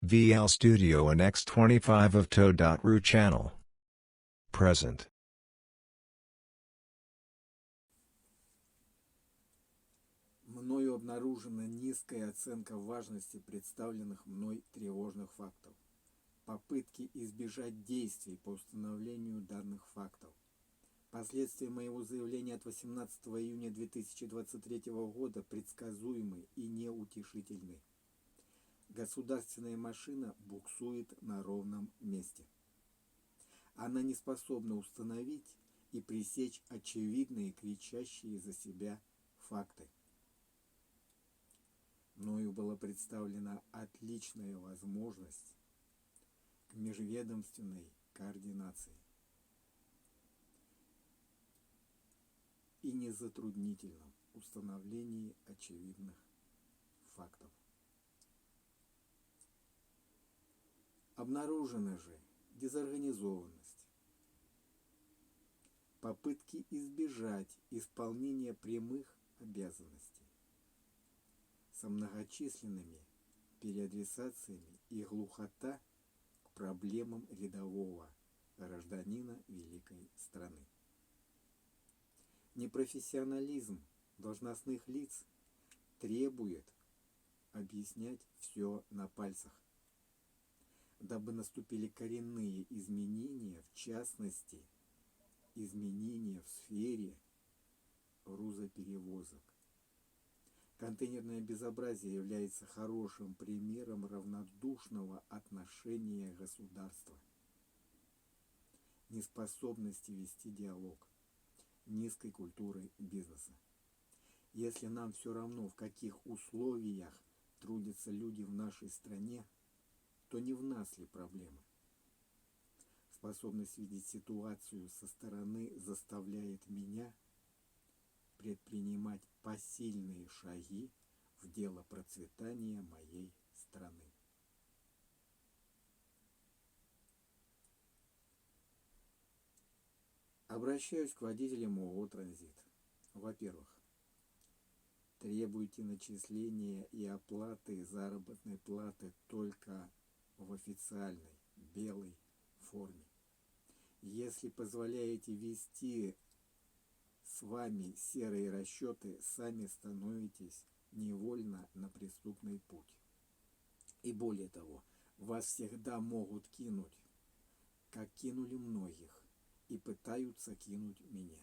VL Studio and X25 of Toe.ru channel. Present. Мною обнаружена низкая оценка важности представленных мной тревожных фактов. Попытки избежать действий по установлению данных фактов. Последствия моего заявления от 18 июня 2023 года предсказуемы и неутешительны. Государственная машина буксует на ровном месте. Она не способна установить и пресечь очевидные, кричащие за себя факты. Мною была представлена отличная возможность к межведомственной координации и незатруднительном установлении очевидных фактов. Обнаружена же дезорганизованность, попытки избежать исполнения прямых обязанностей со многочисленными переадресациями и глухота к проблемам рядового гражданина великой страны. Непрофессионализм должностных лиц требует объяснять все на пальцах, дабы наступили коренные изменения, в частности, изменения в сфере грузоперевозок. Контейнерное безобразие является хорошим примером равнодушного отношения государства, неспособности вести диалог, низкой культуры бизнеса. Если нам все равно, в каких условиях трудятся люди в нашей стране, то не в нас ли проблема? Способность видеть ситуацию со стороны заставляет меня предпринимать посильные шаги в дело процветания моей страны. Обращаюсь к водителям ООО «Транзит». Во-первых, требуйте начисления и оплаты заработной платы только в официальной белой форме. Если позволяете вести с вами серые расчеты, сами становитесь невольно на преступный путь. И более того, вас всегда могут кинуть, как кинули многих, и пытаются кинуть меня.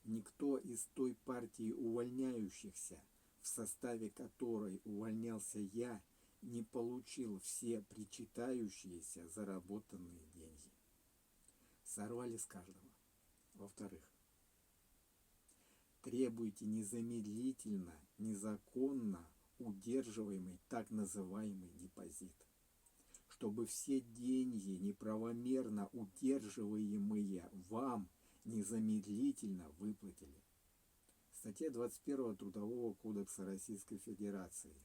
Никто из той партии увольняющихся, в составе которой увольнялся я, не получил все причитающиеся заработанные деньги. Сорвали с каждого. Во-вторых, требуйте незамедлительно, незаконно удерживаемый так называемый депозит, чтобы все деньги, неправомерно удерживаемые вам, незамедлительно выплатили. Статья 21 Трудового кодекса Российской Федерации.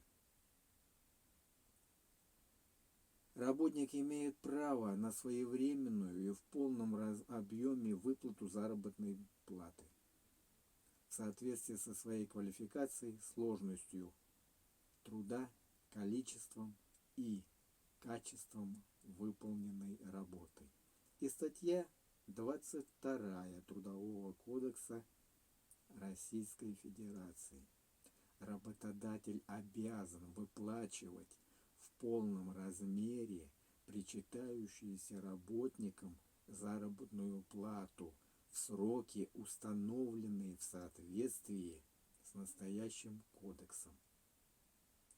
Работник имеет право на своевременную и в полном объеме выплату заработной платы в соответствии со своей квалификацией, сложностью труда, количеством и качеством выполненной работы. И статья 22 Трудового кодекса Российской Федерации. Работодатель обязан выплачивать в полном размере причитающуюся работникам заработную плату в сроки, установленные в соответствии с настоящим кодексом,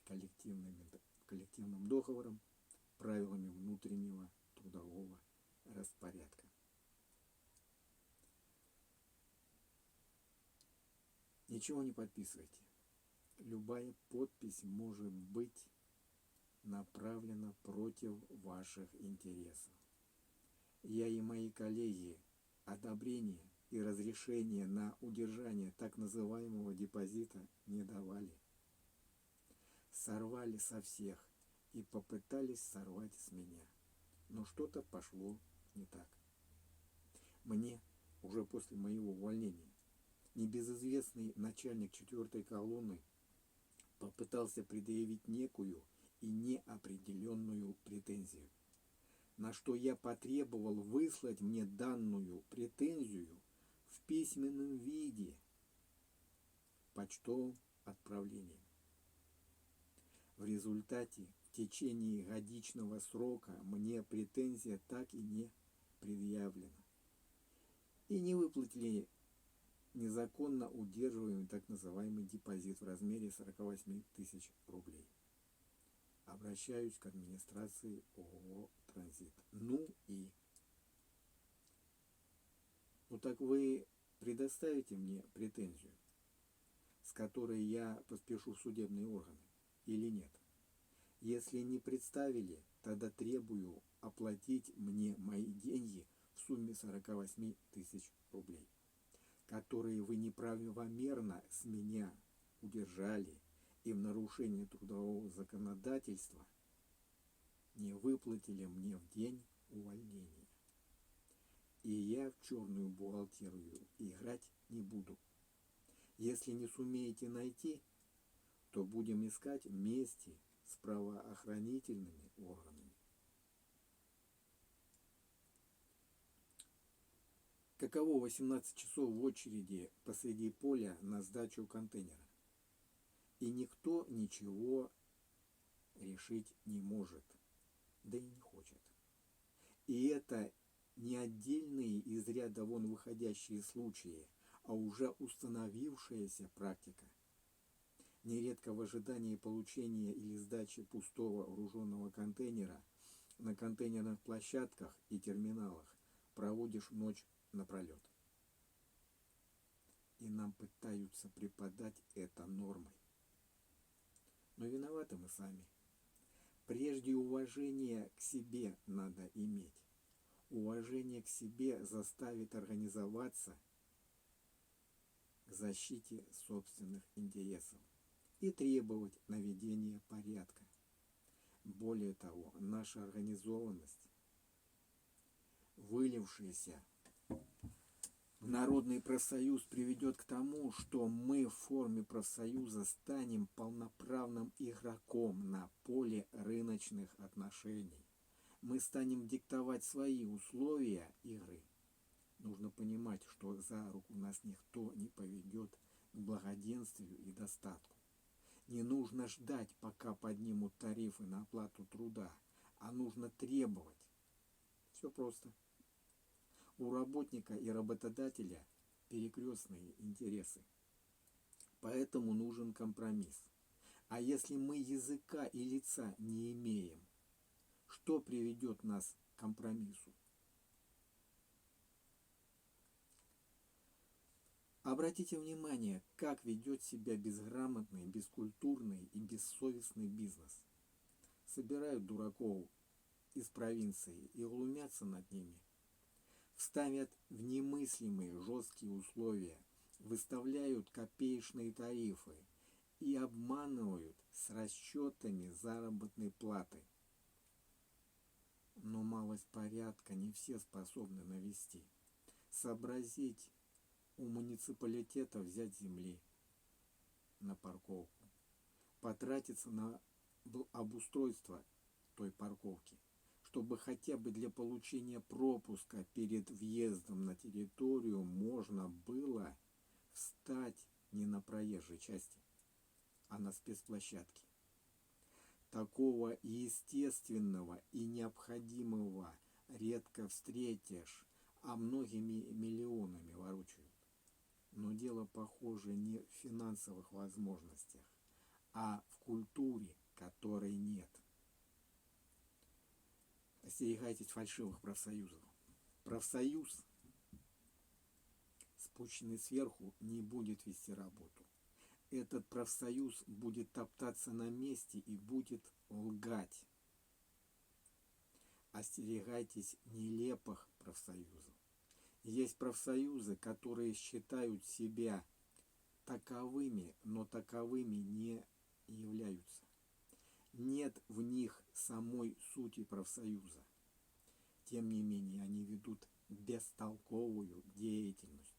коллективным договором, правилами внутреннего трудового распорядка. Ничего не подписывайте. Любая подпись может быть направлена против ваших интересов. Я и мои коллеги одобрение и разрешение на удержание так называемого депозита не давали. Сорвали со всех и попытались сорвать с меня. Но что-то пошло не так. Мне, уже после моего увольнения, небезызвестный начальник 4-й колонны попытался предъявить некую и неопределенную претензию, на что я потребовал выслать мне данную претензию в письменном виде почтовым отправлением. В результате в течение годичного срока мне претензия так и не предъявлена. И не выплатили незаконно удерживаемый так называемый депозит в размере 48 тысяч рублей. Обращаюсь к администрации ООО «Транзит». Ну так вы предоставите мне претензию, с которой я поспешу в судебные органы, или нет? Если не представили, тогда требую оплатить мне мои деньги в сумме 48 тысяч рублей, которые вы неправомерно с меня удержали и в нарушении трудового законодательства не выплатили мне в день увольнения. И я в черную бухгалтерию играть не буду. Если не сумеете найти, то будем искать вместе с правоохранительными органами. Каково 18 часов в очереди посреди поля на сдачу контейнера? И никто ничего решить не может, да и не хочет. И это не отдельные из ряда вон выходящие случаи, а уже установившаяся практика. Нередко в ожидании получения или сдачи пустого груженного контейнера на контейнерных площадках и терминалах проводишь ночь напролет. И нам пытаются преподать это нормой. Но виноваты мы сами. Прежде уважение к себе надо иметь. Уважение к себе заставит организоваться к защите собственных интересов и требовать наведения порядка. Более того, наша организованность, вылившаяся в народный профсоюз, приведет к тому, что мы в форме профсоюза станем полноправным игроком на поле рыночных отношений. Мы станем диктовать свои условия игры. Нужно понимать, что за руку нас никто не поведет к благоденствию и достатку. Не нужно ждать, пока поднимут тарифы на оплату труда, а нужно требовать. Все просто. У работника и работодателя перекрестные интересы. Поэтому нужен компромисс. А если мы языка и лица не имеем, что приведет нас к компромиссу? Обратите внимание, как ведет себя безграмотный, бескультурный и бессовестный бизнес. Собирают дураков из провинции и глумятся над ними. Ставят в немыслимые жесткие условия, выставляют копеечные тарифы и обманывают с расчетами заработной платы. Но малость порядка не все способны навести. Сообразить у муниципалитета взять земли на парковку, потратиться на обустройство той парковки, чтобы хотя бы для получения пропуска перед въездом на территорию можно было встать не на проезжей части, а на спецплощадке. Такого естественного и необходимого редко встретишь, а многими миллионами ворочают. Но дело, похоже, не в финансовых возможностях, а в культуре, которой нет. Остерегайтесь фальшивых профсоюзов. Профсоюз, спущенный сверху, не будет вести работу. Этот профсоюз будет топтаться на месте и будет лгать. Остерегайтесь нелепых профсоюзов. Есть профсоюзы, которые считают себя таковыми, но таковыми не являются. Нет в них самой сути профсоюза. Тем не менее, они ведут бестолковую деятельность.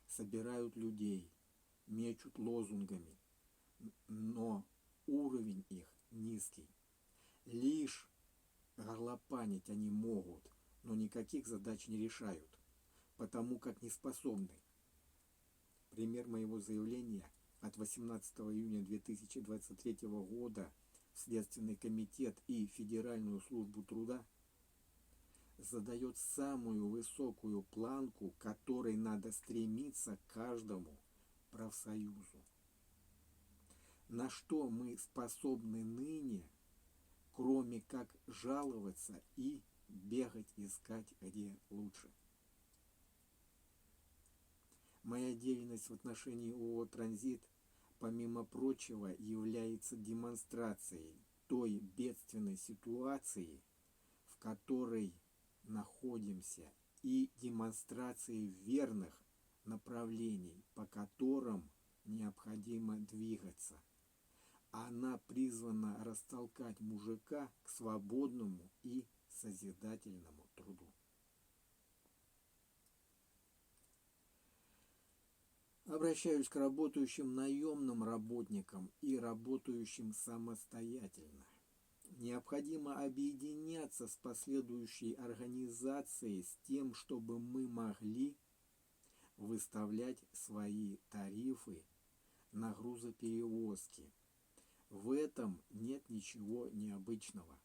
Собирают людей, мечут лозунгами, но уровень их низкий. Лишь горлопанить они могут, но никаких задач не решают, потому как не способны. Пример моего заявления от 18 июня 2023 года в Следственный комитет и Федеральную службу труда задает самую высокую планку, к которой надо стремиться каждому профсоюзу. На что мы способны ныне, кроме как жаловаться и бегать искать где лучше? Моя деятельность в отношении ООО «Транзит», помимо прочего, является демонстрацией той бедственной ситуации, в которой находимся, и демонстрацией верных направлений, по которым необходимо двигаться. Она призвана растолкать мужика к свободному и созидательному труду. Обращаюсь к работающим наемным работникам и работающим самостоятельно. Необходимо объединяться с последующей организацией с тем, чтобы мы могли выставлять свои тарифы на грузоперевозки. В этом нет ничего необычного.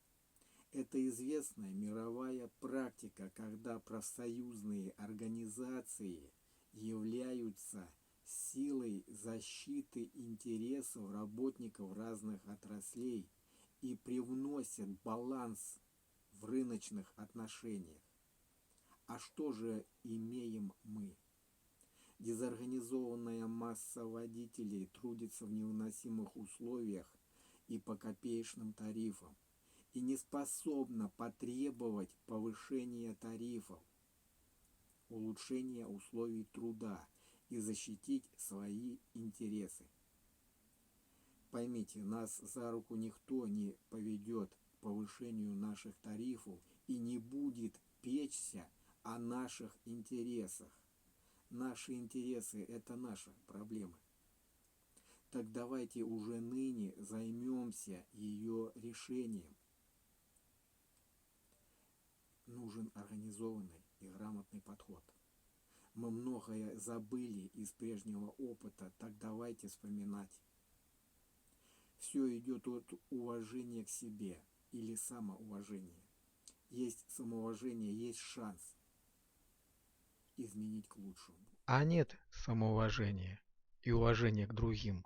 Это известная мировая практика, когда профсоюзные организации являются силой защиты интересов работников разных отраслей и привносят баланс в рыночных отношениях. А что же имеем мы? Дезорганизованная масса водителей трудится в невыносимых условиях и по копеечным тарифам, и не способна потребовать повышения тарифов, улучшения условий труда и защитить свои интересы. Поймите, нас за руку никто не поведет к повышению наших тарифов и не будет печься о наших интересах. Наши интересы – это наша проблема. Так давайте уже ныне займемся ее решением. Нужен организованный и грамотный подход. Мы многое забыли из прежнего опыта, так давайте вспоминать. Все идет от уважения к себе или самоуважения. Есть самоуважение, есть шанс изменить к лучшему. А нет самоуважения и уважения к другим.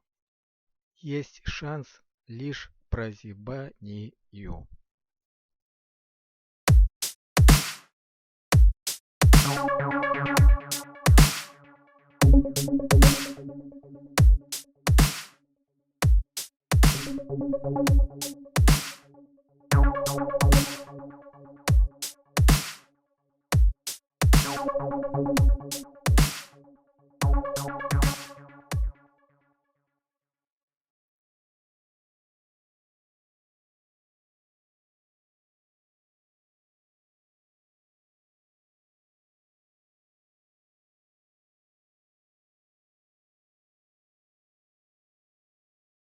Есть шанс лишь к прозябанию.